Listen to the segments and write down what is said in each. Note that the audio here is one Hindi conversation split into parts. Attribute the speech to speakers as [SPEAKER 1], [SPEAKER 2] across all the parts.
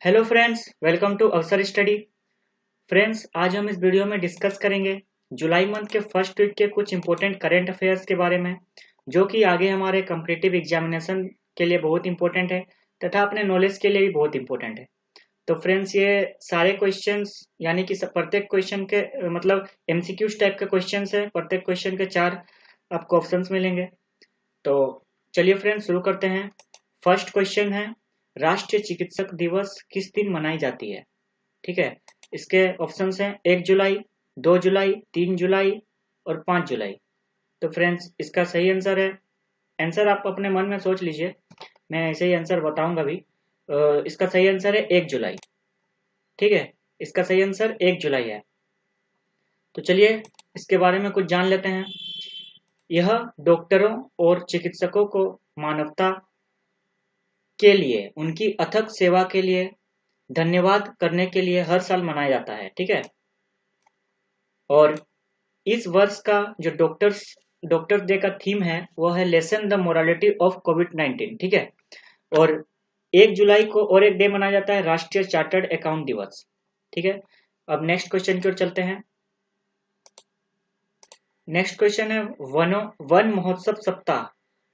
[SPEAKER 1] हेलो फ्रेंड्स, वेलकम टू अवसर स्टडी। फ्रेंड्स, आज हम इस वीडियो में डिस्कस करेंगे जुलाई मंथ के फर्स्ट वीक के कुछ इंपॉर्टेंट करंट अफेयर्स के बारे में, जो कि आगे हमारे कम्पिटिटिव एग्जामिनेशन के लिए बहुत इंपॉर्टेंट है तथा अपने नॉलेज के लिए भी बहुत इंपॉर्टेंट है। तो फ्रेंड्स, ये सारे क्वेश्चंस यानी कि प्रत्येक क्वेश्चन के मतलब एमसीक्यूज टाइप के क्वेश्चंस है। प्रत्येक क्वेश्चन के 4 आपको ऑप्शंस मिलेंगे। तो चलिए फ्रेंड्स, शुरू करते हैं। फर्स्ट क्वेश्चन है, राष्ट्रीय चिकित्सक दिवस किस दिन मनाई जाती है? ठीक है, इसके ऑप्शंस हैं 1 जुलाई, 2 जुलाई, 3 जुलाई और 5 जुलाई। तो फ्रेंड्स, इसका सही आंसर है, आंसर आप अपने मन में सोच लीजिए, मैं ऐसे ही आंसर बताऊंगा भी। इसका सही आंसर है 1 जुलाई। ठीक है, इसका सही आंसर 1 जुलाई है। तो चलिए इसके बारे में कुछ जान लेते हैं। यह डॉक्टरों और चिकित्सकों को मानवता के लिए उनकी अथक सेवा के लिए धन्यवाद करने के लिए हर साल मनाया जाता है। ठीक है, और इस वर्ष का जो डॉक्टर्स डे का थीम है वो है लेसन द मोरालिटी ऑफ कोविड-19। ठीक है, और 1 जुलाई को और एक डे मनाया जाता है, राष्ट्रीय चार्टर्ड अकाउंट दिवस। ठीक है, अब नेक्स्ट क्वेश्चन की ओर चलते हैं। नेक्स्ट क्वेश्चन है, वन महोत्सव सप्ताह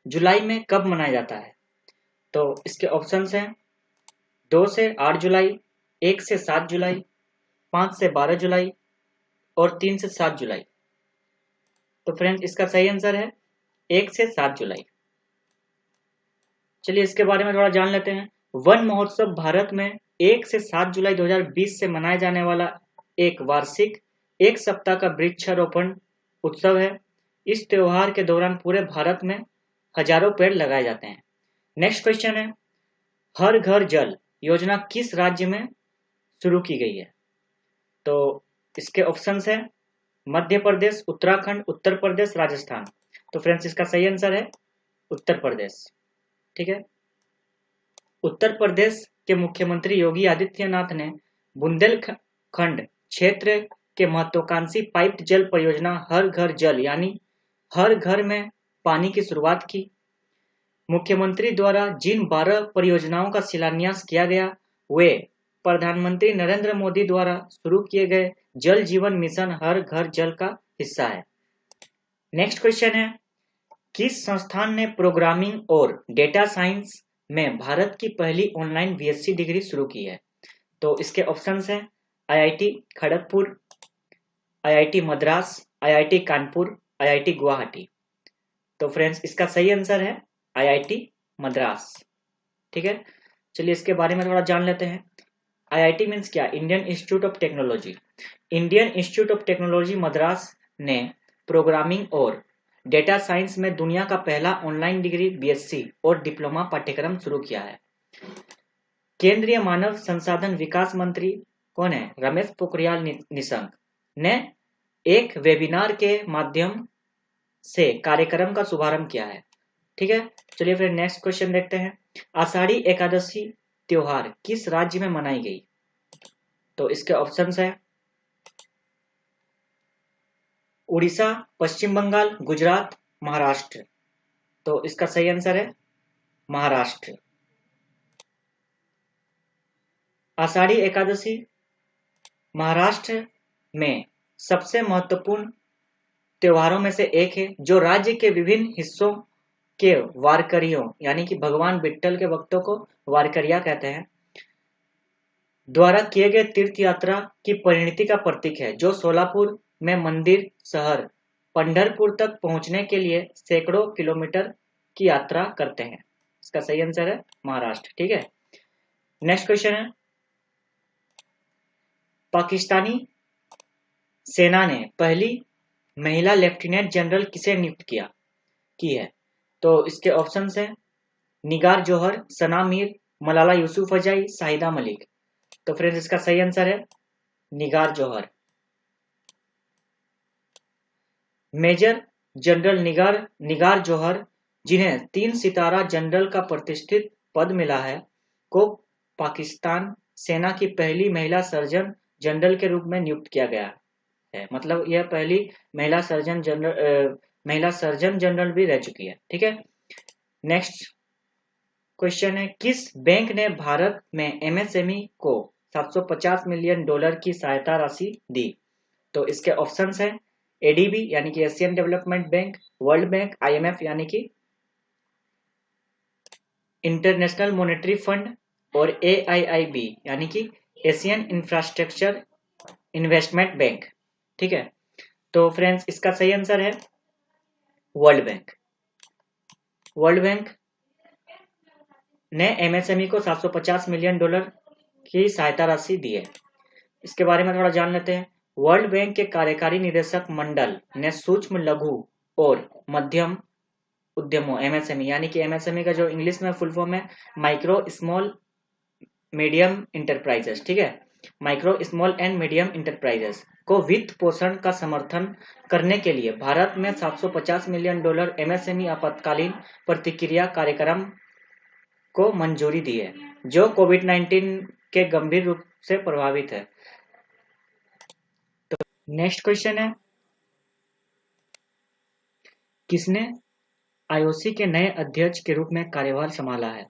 [SPEAKER 1] जुलाई में कब मनाया जाता है? तो इसके ऑप्शंस हैं 2 से 8 जुलाई, 1 से 7 जुलाई, 5 से 12 जुलाई और 3 से 7 जुलाई। तो फ्रेंड्स, इसका सही आंसर है 1 से 7 जुलाई। चलिए इसके बारे में थोड़ा जान लेते हैं। वन महोत्सव भारत में 1 से 7 जुलाई 2020 से मनाए जाने वाला एक वार्षिक एक सप्ताह का वृक्षारोपण उत्सव है। इस त्योहार के दौरान पूरे भारत में हजारों पेड़ लगाए जाते हैं। नेक्स्ट क्वेश्चन है, हर घर जल योजना किस राज्य में शुरू की गई है? तो इसके ऑप्शंस है मध्य प्रदेश, उत्तराखंड, उत्तर प्रदेश, राजस्थान। तो फ्रेंड्स, इसका सही आंसर है उत्तर प्रदेश। ठीक है, उत्तर प्रदेश के मुख्यमंत्री योगी आदित्यनाथ ने बुंदेलखंड क्षेत्र के महत्वाकांक्षी पाइप्ड जल परियोजना हर घर जल यानी हर घर में पानी की शुरुआत की। मुख्यमंत्री द्वारा जिन 12 परियोजनाओं का शिलान्यास किया गया वे प्रधानमंत्री नरेंद्र मोदी द्वारा शुरू किए गए जल जीवन मिशन हर घर जल का हिस्सा है। नेक्स्ट क्वेश्चन है, किस संस्थान ने प्रोग्रामिंग और डेटा साइंस में भारत की पहली ऑनलाइन बीएससी डिग्री शुरू की है? तो इसके ऑप्शंस हैं IIT Kharagpur, IIT Madras, IIT Kanpur, IIT Guwahati. तो फ्रेंड्स, इसका सही आंसर है आईआईटी मद्रास। ठीक है, चलिए इसके बारे में थोड़ा जान लेते हैं। आईआईटी मीन्स क्या? Indian institute of technology. Indian institute of technology Madras ने प्रोग्रामिंग और डेटा साइंस में दुनिया का पहला ऑनलाइन डिग्री बीएससी और डिप्लोमा पाठ्यक्रम शुरू किया है। केंद्रीय मानव संसाधन विकास मंत्री कौन है? रमेश पोखरियाल निशंक ने एक वेबिनार के माध्यम से कार्यक्रम का शुभारंभ किया है। ठीक है, चलिए फिर नेक्स्ट क्वेश्चन देखते हैं। आषाढ़ी एकादशी त्योहार किस राज्य में मनाई गई? तो इसके ऑप्शंस है उड़ीसा, पश्चिम बंगाल, गुजरात, महाराष्ट्र। तो इसका सही आंसर है महाराष्ट्र। आषाढ़ी एकादशी महाराष्ट्र में सबसे महत्वपूर्ण त्योहारों में से एक है, जो राज्य के विभिन्न हिस्सों के वारकरियों यानी कि भगवान विट्ठल के भक्तों को वारकरिया कहते हैं द्वारा किए गए तीर्थ यात्रा की परिणति का प्रतीक है, जो सोलापुर में मंदिर शहर पंढरपुर तक पहुंचने के लिए सैकड़ों किलोमीटर की यात्रा करते हैं। इसका सही आंसर है महाराष्ट्र। ठीक है, नेक्स्ट क्वेश्चन है, पाकिस्तानी सेना ने पहली महिला लेफ्टिनेंट जनरल किसे नियुक्त की है? तो इसके ऑप्शंस हैं निगार जौहर, सना मीर, मलाला यूसुफजई, शाहिदा मलिक। तो फ्रेंड्स, इसका सही आंसर है निगार जौहर। मेजर जनरल निगार जौहर, जिन्हें 3 सितारा जनरल का प्रतिष्ठित पद मिला है, को पाकिस्तान सेना की पहली महिला सर्जन जनरल के रूप में नियुक्त किया गया है। मतलब यह पहली महिला सर्जन जनरल भी रह चुकी है। ठीक है, नेक्स्ट क्वेश्चन है, किस बैंक ने भारत में एमएसएमई को $750 मिलियन की सहायता राशि दी? तो इसके ऑप्शंस हैं एडीबी यानी कि Asian development bank, world bank, IMF यानी कि इंटरनेशनल मॉनेटरी फंड और एआईआईबी यानी कि एशियन इंफ्रास्ट्रक्चर इन्वेस्टमेंट बैंक। ठीक है, तो फ्रेंड्स इसका सही आंसर है वर्ल्ड बैंक। वर्ल्ड बैंक ने एमएसएमई को $750 मिलियन की सहायता राशि दी है। इसके बारे में थोड़ा जान लेते हैं। वर्ल्ड बैंक के कार्यकारी निदेशक मंडल ने सूक्ष्म, लघु और मध्यम उद्यमों एमएसएमई यानी कि एमएसएमई का जो इंग्लिश में फुल फॉर्म है माइक्रो स्मॉल मीडियम इंटरप्राइजेस, ठीक है, micro small and medium enterprises को वित्त पोषण का समर्थन करने के लिए भारत में $750 मिलियन एमएसएमई आपातकालीन प्रतिक्रिया कार्यक्रम को मंजूरी दी है, जो कोविड-19 के गंभीर रूप से प्रभावित है। तो नेक्स्ट क्वेश्चन है, किसने आईओसी के नए अध्यक्ष के रूप में कार्यभार संभाला है?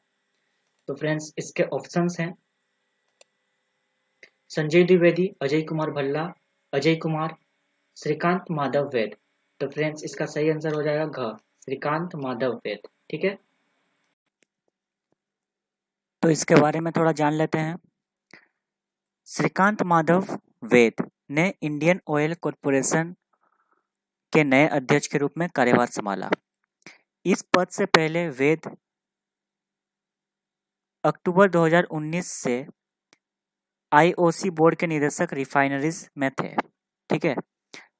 [SPEAKER 1] तो फ्रेंड्स इसके ऑप्शंस हैं संजय द्विवेदी, अजय कुमार भल्ला, अजय कुमार, श्रीकांत माधव वैद। तो फ्रेंड्स इसका सही आंसर हो जाएगा घ, श्रीकांत माधव वैद। ठीक है, तो इसके बारे में थोड़ा जान लेते हैं। श्रीकांत माधव वैद ने इंडियन ऑयल कॉरपोरेशन के नए अध्यक्ष के रूप में कार्यभार संभाला। इस पद से पहले वैद अक्टूबर 2019 से आईओसी बोर्ड के निदेशक रिफाइनरीज में थे। ठीक है,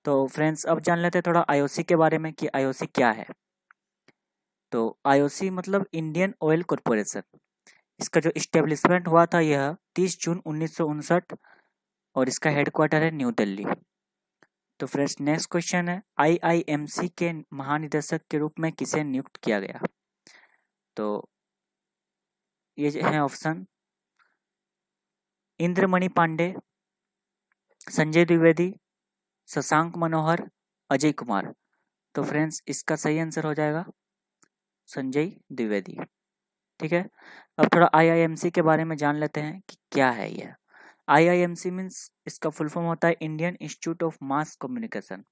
[SPEAKER 1] तो फ्रेंड्स अब जान लेते हैं थोड़ा आईओसी के बारे में कि आईओसी क्या है। तो आईओसी मतलब इंडियन ऑयल कॉरपोरेशन। इसका जो इस्टेब्लिशमेंट हुआ था यह 30 जून 1959 और इसका हेडक्वार्टर है न्यू दिल्ली। तो फ्रेंड्स नेक्स्ट क्वेश्चन है, आईआईएमसी के महानिदेशक के रूप में किसे नियुक्त किया गया? तो ये है ऑप्शन इंद्रमणि पांडे, संजय द्विवेदी, शशांक मनोहर, अजय कुमार। तो फ्रेंड्स इसका सही आंसर हो जाएगा संजय द्विवेदी। ठीक है, अब थोड़ा आईआईएमसी के बारे में जान लेते हैं कि क्या है यह। आईआईएमसी मीन्स इसका फुल फॉर्म होता है Indian institute of mass communication.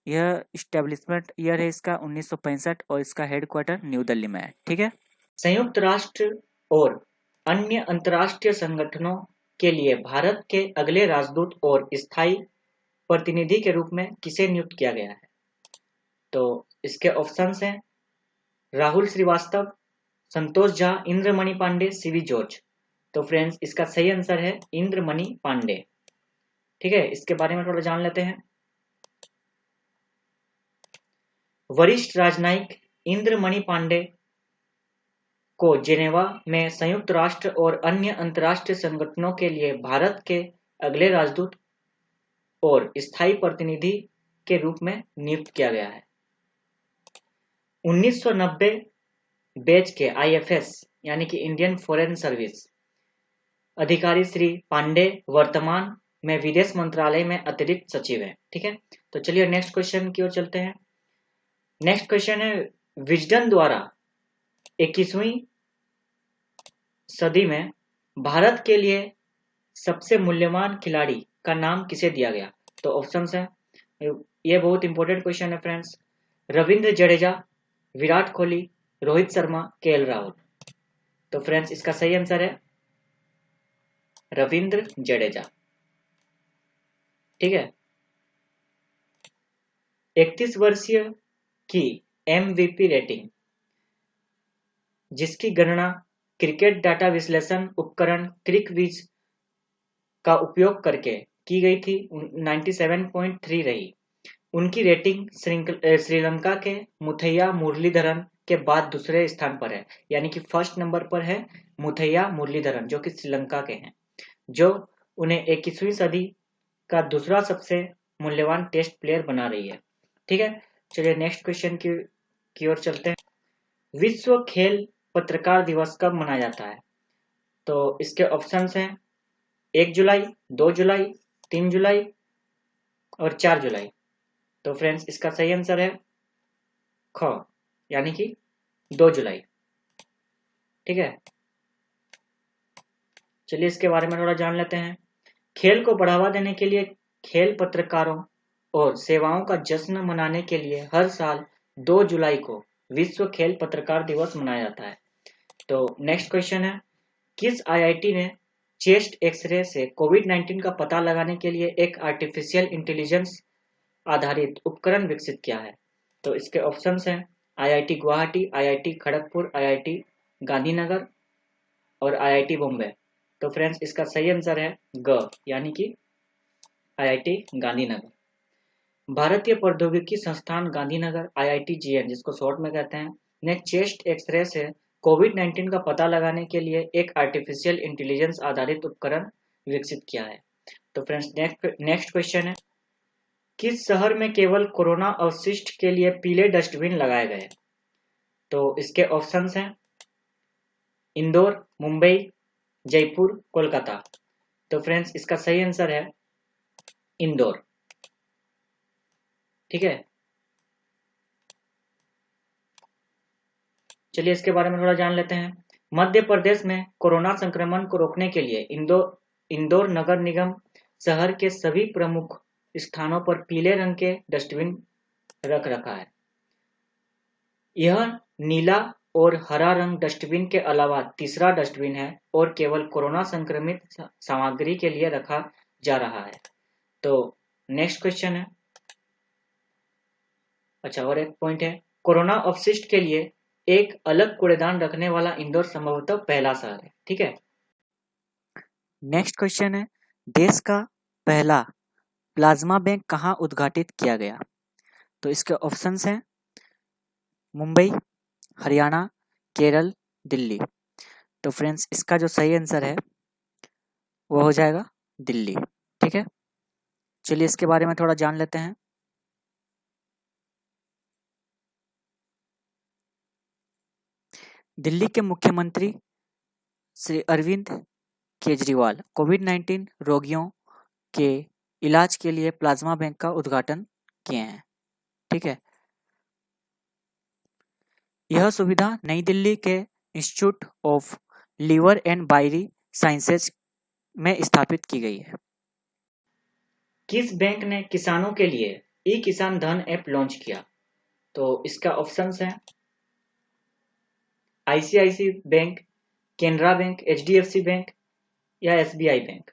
[SPEAKER 1] यह इस्टेब्लिशमेंट ईयर है इसका 1965 और इसका हेडक्वार्टर न्यू दिल्ली में है। ठीक है, संयुक्त राष्ट्र और अन्य अंतर्राष्ट्रीय संगठनों के लिए भारत के अगले राजदूत और स्थायी प्रतिनिधि के रूप में किसे नियुक्त किया गया है? तो इसके ऑप्शंस हैं राहुल श्रीवास्तव, संतोष झा, इंद्रमणि पांडे, सीवी जॉर्ज। तो फ्रेंड्स इसका सही आंसर है इंद्रमणि पांडे। ठीक है, इसके बारे में थोड़ा जान लेते हैं। वरिष्ठ राजनयिक इंद्रमणि पांडे को जेनेवा में संयुक्त राष्ट्र और अन्य अंतर्राष्ट्रीय संगठनों के लिए भारत के अगले राजदूत और स्थायी प्रतिनिधि के रूप में नियुक्त किया गया है। 1990 बैच के आईएफएस यानी कि इंडियन फॉरेन सर्विस अधिकारी श्री पांडे वर्तमान में विदेश मंत्रालय में अतिरिक्त सचिव हैं। ठीक है, तो चलिए नेक्स्ट क्वेश्चन की ओर चलते हैं। नेक्स्ट क्वेश्चन है, विजडन द्वारा 21वीं सदी में भारत के लिए सबसे मूल्यवान खिलाड़ी का नाम किसे दिया गया? तो ऑप्शंस हैं, ये बहुत इंपॉर्टेंट क्वेश्चन है फ्रेंड्स। रविंद्र जडेजा, विराट कोहली, रोहित शर्मा, केएल राहुल। तो फ्रेंड्स इसका सही आंसर है रविंद्र जडेजा। ठीक है, 31 वर्षीय की एमवीपी रेटिंग जिसकी गणना क्रिकेट डाटा विश्लेषण उपकरण क्रिकविज का उपयोग करके की गई थी 97.3 रही। उनकी रेटिंग श्रीलंका के मुथैया मुरलीधरन के बाद दूसरे स्थान पर है, यानी कि फर्स्ट नंबर पर है मुथैया मुरलीधरन जो कि श्रीलंका के हैं, जो उन्हें 21वीं सदी का दूसरा सबसे मूल्यवान टेस्ट प्लेयर बना रही है। ठीक है, चलिए नेक्स्ट क्वेश्चन की ओर चलते हैं। विश्व खेल पत्रकार दिवस कब मनाया जाता है? तो इसके ऑप्शंस हैं 1 जुलाई, 2 जुलाई, 3 जुलाई और 4 जुलाई। तो फ्रेंड्स इसका सही आंसर है ख, यानी कि 2 जुलाई। ठीक है, चलिए इसके बारे में थोड़ा जान लेते हैं। खेल को बढ़ावा देने के लिए खेल पत्रकारों और सेवाओं का जश्न मनाने के लिए हर साल 2 जुलाई को विश्व खेल पत्रकार दिवस मनाया जाता है। तो नेक्स्ट क्वेश्चन है, किस आईआईटी ने चेस्ट एक्सरे से कोविड-19 का पता लगाने के लिए एक आर्टिफिशियल इंटेलिजेंस आधारित उपकरण विकसित किया है? तो इसके ऑप्शंस हैं IIT Guwahati, IIT Kharagpur, IIT Gandhinagar और आईआईटी बॉम्बे। तो फ्रेंड्स इसका सही आंसर है ग, यानी कि आईआईटी गांधीनगर। भारतीय प्रौद्योगिकी संस्थान गांधीनगर आईआईटी-जीएन, जिसको शॉर्ट में कहते हैं, ने चेस्ट एक्सरे से कोविड-19 का पता लगाने के लिए एक आर्टिफिशियल इंटेलिजेंस आधारित उपकरण विकसित किया है। तो फ्रेंड्स नेक्स्ट क्वेश्चन है, किस शहर में केवल कोरोना अवशिष्ट के लिए पीले डस्टबिन लगाए गए? तो इसके ऑप्शंस हैं इंदौर, मुंबई, जयपुर, कोलकाता। तो फ्रेंड्स इसका सही आंसर है इंदौर। ठीक है, चलिए इसके बारे में थोड़ा जान लेते हैं। मध्य प्रदेश में कोरोना संक्रमण को रोकने के लिए इंदौर नगर निगम शहर के सभी प्रमुख स्थानों पर पीले रंग के डस्टबिन रख रखा है। यह नीला और हरा रंग डस्टबिन के अलावा तीसरा डस्टबिन है और केवल कोरोना संक्रमित सामग्री के लिए रखा जा रहा है। तो नेक्स्ट क्वेश्चन है, अच्छा और एक पॉइंट है, कोरोना अपशिष्ट के लिए एक अलग कूड़ेदान रखने वाला इंदौर संभवतः पहला शहर है। ठीक है, नेक्स्ट क्वेश्चन है, देश का पहला प्लाज्मा बैंक कहाँ उद्घाटित किया गया? तो इसके ऑप्शंस हैं मुंबई, हरियाणा, केरल, दिल्ली। तो फ्रेंड्स इसका जो सही आंसर है वो हो जाएगा दिल्ली। ठीक है, चलिए इसके बारे में थोड़ा जान लेते हैं। दिल्ली के मुख्यमंत्री श्री अरविंद केजरीवाल कोविड-19 रोगियों के इलाज के लिए प्लाज्मा बैंक का उद्घाटन किए हैं। ठीक है, यह सुविधा नई दिल्ली के Institute of Liver and Biliary Sciences में स्थापित की गई है। किस बैंक ने किसानों के लिए ई किसान धन ऐप लॉन्च किया? तो इसका ऑप्शंस है ICICI bank, Canara bank, HDFC bank या एसबीआई बैंक।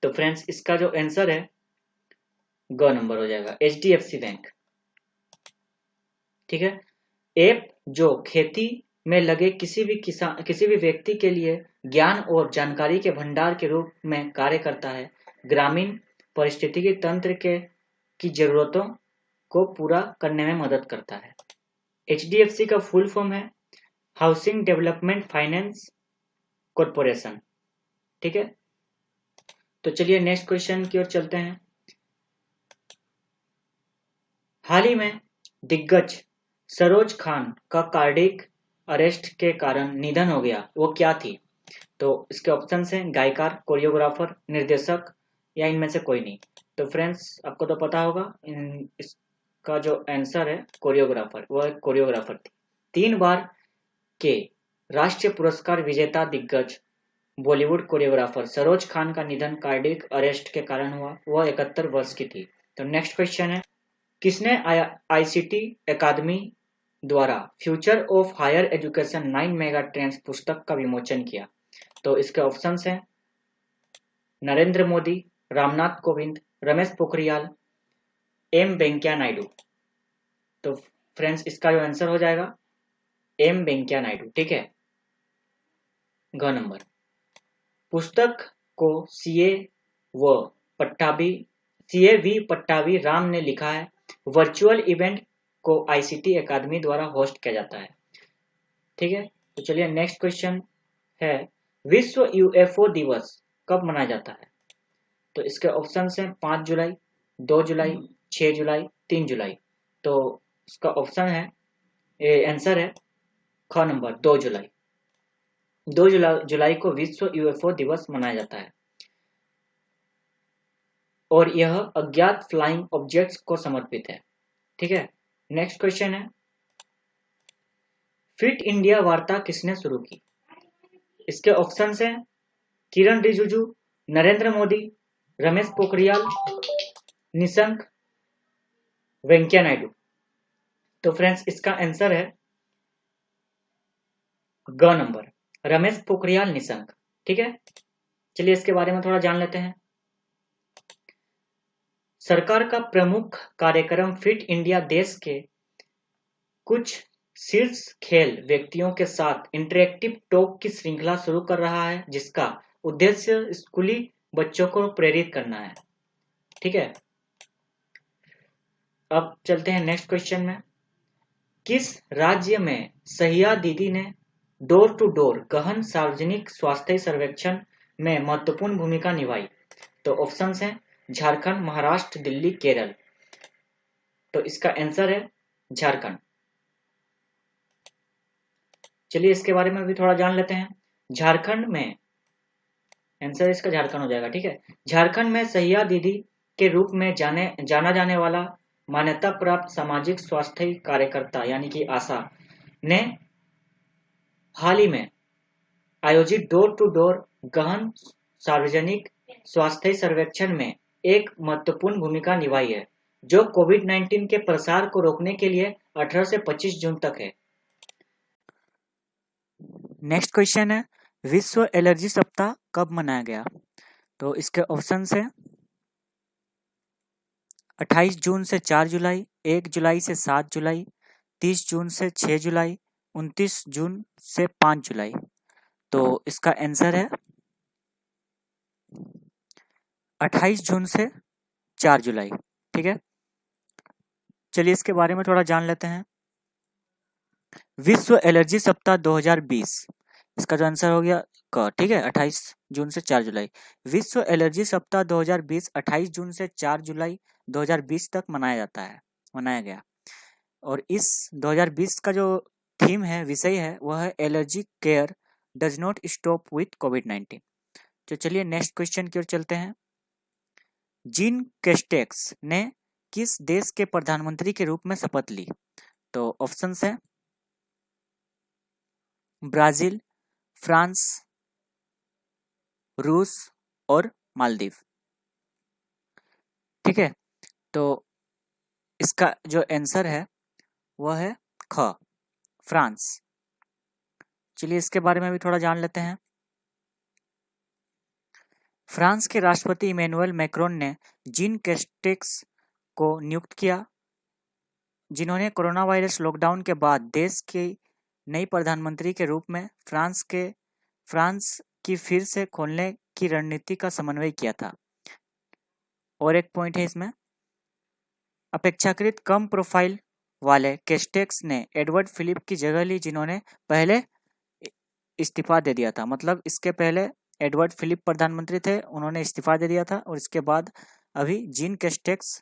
[SPEAKER 1] तो फ्रेंड्स इसका जो आंसर है ग नंबर हो जाएगा, एचडीएफसी बैंक। ठीक है, ऐप जो खेती में लगे किसी भी व्यक्ति के लिए ज्ञान और जानकारी के भंडार के रूप में कार्य करता है, ग्रामीण पारिस्थितिकी तंत्र की जरूरतों को पूरा करने में मदद करता है। एचडीएफसी का फुल फॉर्म है हाउसिंग डेवलपमेंट फाइनेंस कॉरपोरेशन। ठीक है, तो चलिए नेक्स्ट क्वेश्चन की ओर चलते हैं। हाल ही में दिग्गज सरोज खान का कार्डियक अरेस्ट के कारण निधन हो गया, वो क्या थी? तो इसके ऑप्शंस हैं गायकार, कोरियोग्राफर, निर्देशक या इनमें से कोई नहीं। तो फ्रेंड्स आपको तो पता होगा, इसका जो आंसर है कोरियोग्राफर, वो एक कोरियोग्राफर थी। 3 बार के राष्ट्रीय पुरस्कार विजेता दिग्गज बॉलीवुड कोरियोग्राफर सरोज खान का निधन कार्डियक अरेस्ट के कारण हुआ, वह 71 वर्ष की थी। तो नेक्स्ट क्वेश्चन है, किसने आईसीटी अकादमी द्वारा future of higher education 9 mega trends पुस्तक का विमोचन किया? तो इसके ऑप्शंस हैं नरेंद्र मोदी, रामनाथ कोविंद, रमेश पोखरियाल, एम वेंकैया नायडू। तो फ्रेंड्स इसका जो आंसर हो जाएगा एम वेंकैया नायडू। ठीक है, घ नंबर। पुस्तक को सीए वी पट्टाभी राम ने लिखा है। वर्चुअल इवेंट को आईसीटी अकादमी द्वारा होस्ट किया जाता है। ठीक है, तो चलिए नेक्स्ट क्वेश्चन है, विश्व यूएफओ दिवस कब मनाया जाता है? तो इसके ऑप्शंस हैं 5 जुलाई, 2 जुलाई, 6 जुलाई, 3 जुलाई। तो इसका ऑप्शन है, आंसर है ख नंबर 2 जुलाई। 2 जुलाई को विश्व यूएफओ दिवस मनाया जाता है और यह अज्ञात फ्लाइंग ऑब्जेक्ट्स को समर्पित है। ठीक है, नेक्स्ट क्वेश्चन है, फिट इंडिया वार्ता किसने शुरू की? इसके ऑप्शंस हैं किरण रिजिजू, नरेंद्र मोदी, रमेश पोखरियाल निशंक, वेंकैया नायडू। तो फ्रेंड्स इसका आंसर है ग नंबर, रमेश पोखरियाल निशंक। ठीक है, चलिए इसके बारे में थोड़ा जान लेते हैं। सरकार का प्रमुख कार्यक्रम फिट इंडिया देश के कुछ शीर्ष खेल व्यक्तियों के साथ इंटरेक्टिव टॉक की श्रृंखला शुरू कर रहा है, जिसका उद्देश्य स्कूली बच्चों को प्रेरित करना है। ठीक है, अब चलते हैं नेक्स्ट क्वेश्चन में। किस राज्य में सहिया दीदी ने डोर टू डोर गहन सार्वजनिक स्वास्थ्य सर्वेक्षण में महत्वपूर्ण भूमिका निभाई? तो ऑप्शंस हैं झारखंड, महाराष्ट्र, दिल्ली, केरल। तो इसका आंसर है झारखंड। चलिए इसके बारे में भी थोड़ा जान लेते हैं। झारखंड में आंसर इसका झारखंड हो जाएगा। ठीक है, झारखंड में सहिया दीदी के रूप में जाना जाने वाला मान्यता प्राप्त सामाजिक स्वास्थ्य कार्यकर्ता यानी कि आशा ने हाल ही में आयोजित डोर टू डोर गहन सार्वजनिक स्वास्थ्य सर्वेक्षण में एक महत्वपूर्ण भूमिका निभाई है, जो कोविड-19 के प्रसार को रोकने के लिए 18 से 25 जून तक है। नेक्स्ट क्वेश्चन है, विश्व एलर्जी सप्ताह कब मनाया गया? तो इसके ऑप्शंस हैं 28 जून से 4 जुलाई, 1 जुलाई से 7 जुलाई, 30 जून से 6 जुलाई, 29 जून से 5 जुलाई। तो इसका आंसर है 28 जून से 4 जुलाई। ठीक है, चलिए इसके बारे में थोड़ा जान लेते हैं। विश्व एलर्जी सप्ताह 2020, इसका जो आंसर हो गया क। ठीक है, 28 जून से 4 जुलाई। विश्व एलर्जी सप्ताह 2020 28 जून से 4 जुलाई 2020 तक मनाया गया। और इस 2020 का जो थीम है, विषय है, वह है allergy care does not stop with कोविड-19। तो चलिए नेक्स्ट क्वेश्चन की ओर चलते हैं। जीन कैस्टेक्स ने किस देश के प्रधानमंत्री के रूप में शपथ ली? तो ऑप्शंस है ब्राजील, फ्रांस, रूस और मालदीव। ठीक है, तो इसका जो आंसर है वह है ख, फ्रांस। चलिए इसके बारे में भी थोड़ा जान लेते हैं। फ्रांस के राष्ट्रपति इमैनुअल मैक्रोन ने जीन कैस्टेक्स को नियुक्त किया, जिन्होंने कोरोना वायरस लॉकडाउन के बाद देश की नई प्रधानमंत्री के रूप में फ्रांस की फिर से खोलने की रणनीति का समन्वय किया था। और एक पॉइंट है इसमें, अपेक्षाकृत कम प्रोफाइल वाले कैस्टेक्स ने एडवर्ड फिलिप की जगह ली, जिन्होंने पहले इस्तीफा दे दिया था। मतलब इसके पहले एडवर्ड फिलिप प्रधानमंत्री थे, उन्होंने इस्तीफा दे दिया था, और इसके बाद अभी जीन कैस्टेक्स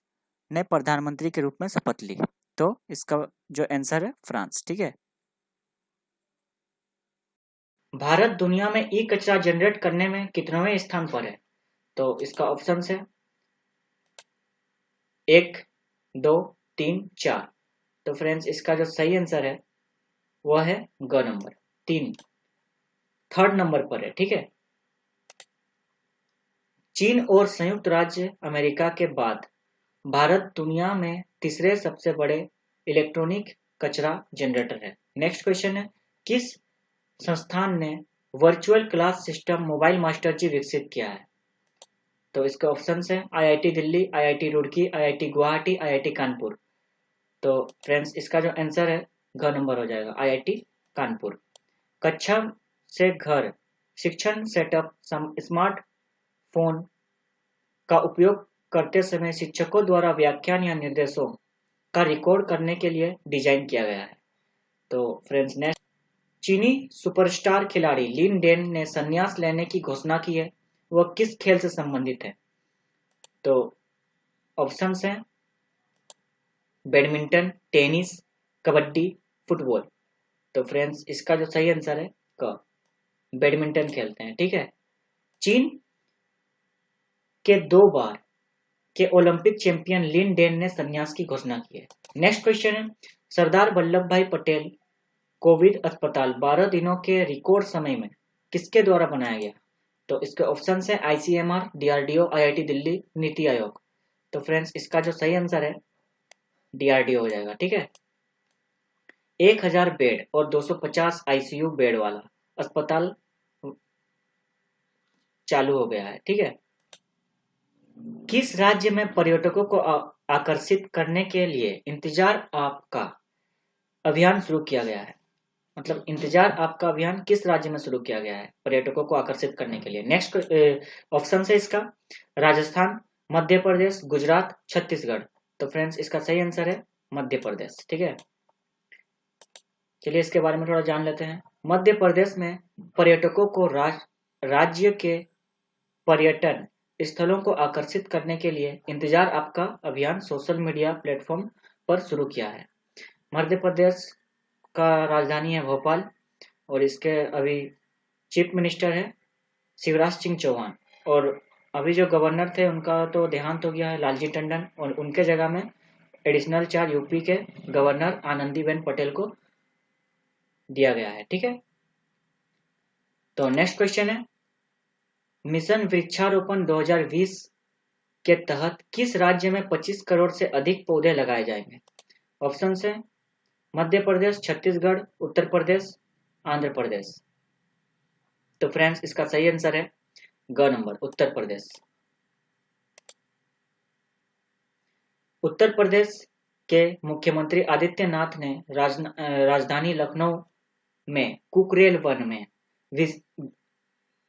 [SPEAKER 1] ने प्रधानमंत्री के रूप में शपथ ली। तो इसका जो आंसर है फ्रांस। ठीक है, भारत दुनिया में ई कचरा जनरेट करने में कितनेवें स्थान पर है? तो इसका ऑप्शन है 1, 2, 3, 4। तो फ्रेंड्स इसका जो सही आंसर है वह है ग नंबर, 3, थर्ड नंबर पर है। ठीक है, चीन और संयुक्त राज्य अमेरिका के बाद भारत दुनिया में तीसरे सबसे बड़े इलेक्ट्रॉनिक कचरा जनरेटर है। नेक्स्ट क्वेश्चन है, किस संस्थान ने virtual class system mobile master ji विकसित किया है? तो इसके ऑप्शंस हैं IIT Delhi, IIT Roorkee, IIT Guwahati, IIT Kanpur. तो फ्रेंड्स इसका जो आंसर है घ नंबर हो जाएगा, आईआईटी कानपुर। कक्षा से घर शिक्षण सेटअप स्मार्टफोन का उपयोग करते समय शिक्षकों द्वारा व्याख्यान या निर्देशों का रिकॉर्ड करने के लिए डिजाइन किया गया है। तो फ्रेंड्स नेक्स्ट, चीनी सुपरस्टार खिलाड़ी लिन डेन ने संन्यास लेने की घोषणा की है, वह किस खेल से संबंधित है? तो ऑप्शंस हैं बैडमिंटन, टेनिस, कबड्डी, फुटबॉल। तो फ्रेंड्स इसका जो सही आंसर है क, बैडमिंटन खेलते हैं। ठीक है, चीन के 2 बार के ओलंपिक चैंपियन लिन डेन ने संन्यास की घोषणा की है। नेक्स्ट क्वेश्चन है, सरदार वल्लभ भाई पटेल कोविड अस्पताल 12 दिनों के रिकॉर्ड समय में किसके द्वारा बनाया गया? तो इसके ऑप्शन है ICMR, DRDO, IIT Delhi, NITI Aayog. तो फ्रेंड्स इसका जो सही आंसर है DRDO हो जाएगा। ठीक है, 1000 बेड और 250 ICU बेड वाला अस्पताल चालू हो गया है। ठीक है, किस राज्य में पर्यटकों को आकर्षित करने के लिए इंतजार आपका अभियान शुरू किया गया है? मतलब इंतजार आपका अभियान किस राज्य में शुरू किया गया है पर्यटकों को आकर्षित करने के लिए? नेक्स्ट ऑप्शन है इसका राजस्थान, मध्य प्रदेश, गुजरात, छत्तीसगढ़। तो फ्रेंड्स इसका सही आंसर है मध्य प्रदेश। ठीक है, चलिए इसके बारे में थोड़ा जान लेते हैं। मध्य प्रदेश में पर्यटकों को राज्य के पर्यटन स्थलों को आकर्षित करने के लिए इंतजार आपका अभियान सोशल मीडिया प्लेटफॉर्म पर शुरू किया है। मध्य प्रदेश का राजधानी है भोपाल और इसके अभी चीफ मिनिस्टर है शिवराज सिंह चौहान, और अभी जो गवर्नर थे उनका तो देहांत हो गया है, लालजी टंडन, और उनके जगह में एडिशनल चार्ज यूपी के गवर्नर आनंदीबेन पटेल को दिया गया है। ठीक है, तो नेक्स्ट क्वेश्चन है मिशन वृक्षारोपण 2020 के तहत किस राज्य में 25 करोड़ से अधिक पौधे लगाए जाएंगे? ऑप्शन है मध्य प्रदेश, छत्तीसगढ़, उत्तर प्रदेश, आंध्र प्रदेश। तो फ्रेंड्स इसका सही आंसर है ग नंबर, उत्तर प्रदेश। उत्तर प्रदेश के मुख्यमंत्री आदित्यनाथ ने राजधानी लखनऊ में कुकरेल वन में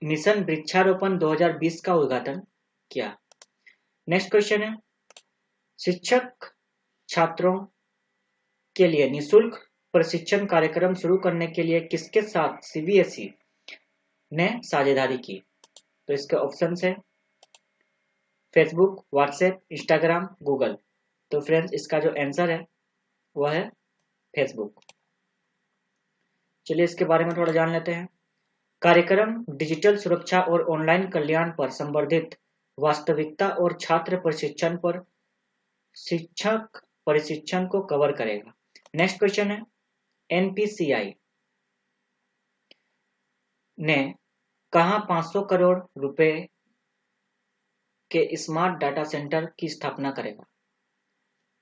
[SPEAKER 1] मिशन वृक्षारोपण 2020 का उद्घाटन किया। नेक्स्ट क्वेश्चन है शिक्षक छात्रों के लिए निशुल्क प्रशिक्षण कार्यक्रम शुरू करने के लिए किसके साथ CBSE ने साझेदारी की? तो इसके ऑप्शन है फेसबुक, व्हाट्सएप, इंस्टाग्राम, गूगल। तो फ्रेंड्स इसका जो आंसर है वह है फेसबुक। चलिए इसके बारे में थोड़ा जान लेते हैं। कार्यक्रम डिजिटल सुरक्षा और ऑनलाइन कल्याण पर संवर्धित वास्तविकता और छात्र प्रशिक्षण पर शिक्षक प्रशिक्षण को कवर करेगा। नेक्स्ट क्वेश्चन है NPCI ने कहां 500 करोड़ रुपए के स्मार्ट डाटा सेंटर की स्थापना करेगा?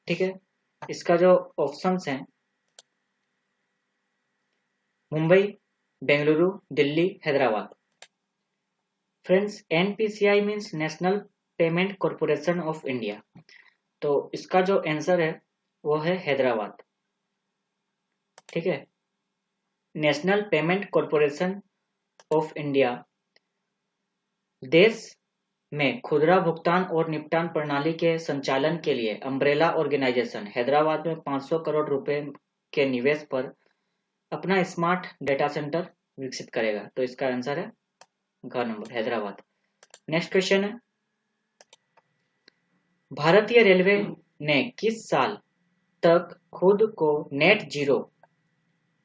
[SPEAKER 1] ठीक है, इसका जो ऑप्शंस हैं Mumbai, Bengaluru, Delhi, Hyderabad. Friends NPCI means national payment corporation of India. तो इसका जो आंसर है वो है हैदराबाद। ठीक है, national payment corporation of India देश में खुदरा भुगतान और निपटान प्रणाली के संचालन के लिए अम्ब्रेला ऑर्गेनाइजेशन हैदराबाद में 500 करोड़ रुपए के निवेश पर अपना स्मार्ट डेटा सेंटर विकसित करेगा। तो इसका आंसर है घ नंबर, हैदराबाद। नेक्स्ट क्वेश्चन है भारतीय रेलवे ने किस साल तक खुद को नेट जीरो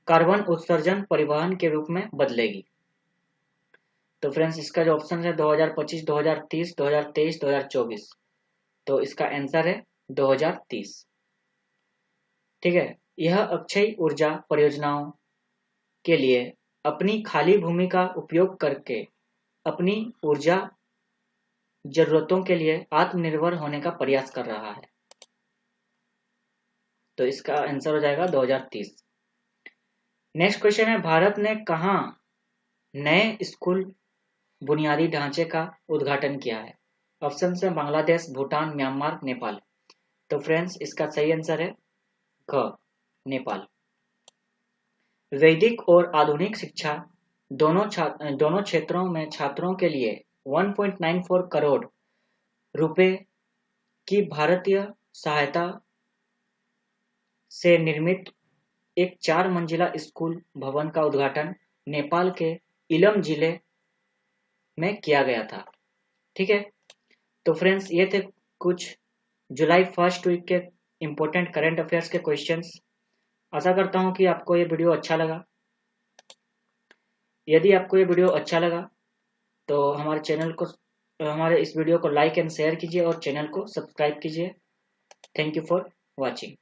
[SPEAKER 1] कार्बन उत्सर्जन परिवहन के रूप में बदलेगी? तो फ्रेंड्स इसका जो ऑप्शन है 2025, 2030, 2023, 2024। तो इसका आंसर है 2030। ठीक है, यह अक्षय ऊर्जा परियोजनाओं के लिए अपनी खाली भूमि का उपयोग करके अपनी ऊर्जा जरूरतों के लिए आत्मनिर्भर होने का प्रयास कर रहा है। तो इसका आंसर हो जाएगा 2030। नेक्स्ट क्वेश्चन है भारत ने कहां नए स्कूल बुनियादी ढांचे का उद्घाटन किया है? ऑप्शन है बांग्लादेश, भूटान, म्यांमार, नेपाल। तो फ्रेंड्स इसका सही आंसर है ख, नेपाल। वैदिक और आधुनिक शिक्षा दोनों क्षेत्रों में छात्रों के लिए 1.94 करोड़ रुपए की भारतीय सहायता से निर्मित एक 4 मंजिला स्कूल भवन का उद्घाटन नेपाल के इलम जिले में किया गया था। ठीक है, तो फ्रेंड्स ये थे कुछ जुलाई फर्स्ट वीक के इम्पोर्टेंट करंट अफेयर्स के क्वेश्चंस। आशा करता हूं कि आपको ये वीडियो अच्छा लगा। यदि आपको ये वीडियो अच्छा लगा तो हमारे इस वीडियो को लाइक एंड शेयर कीजिए और चैनल को सब्सक्राइब कीजिए। Thank you for watching.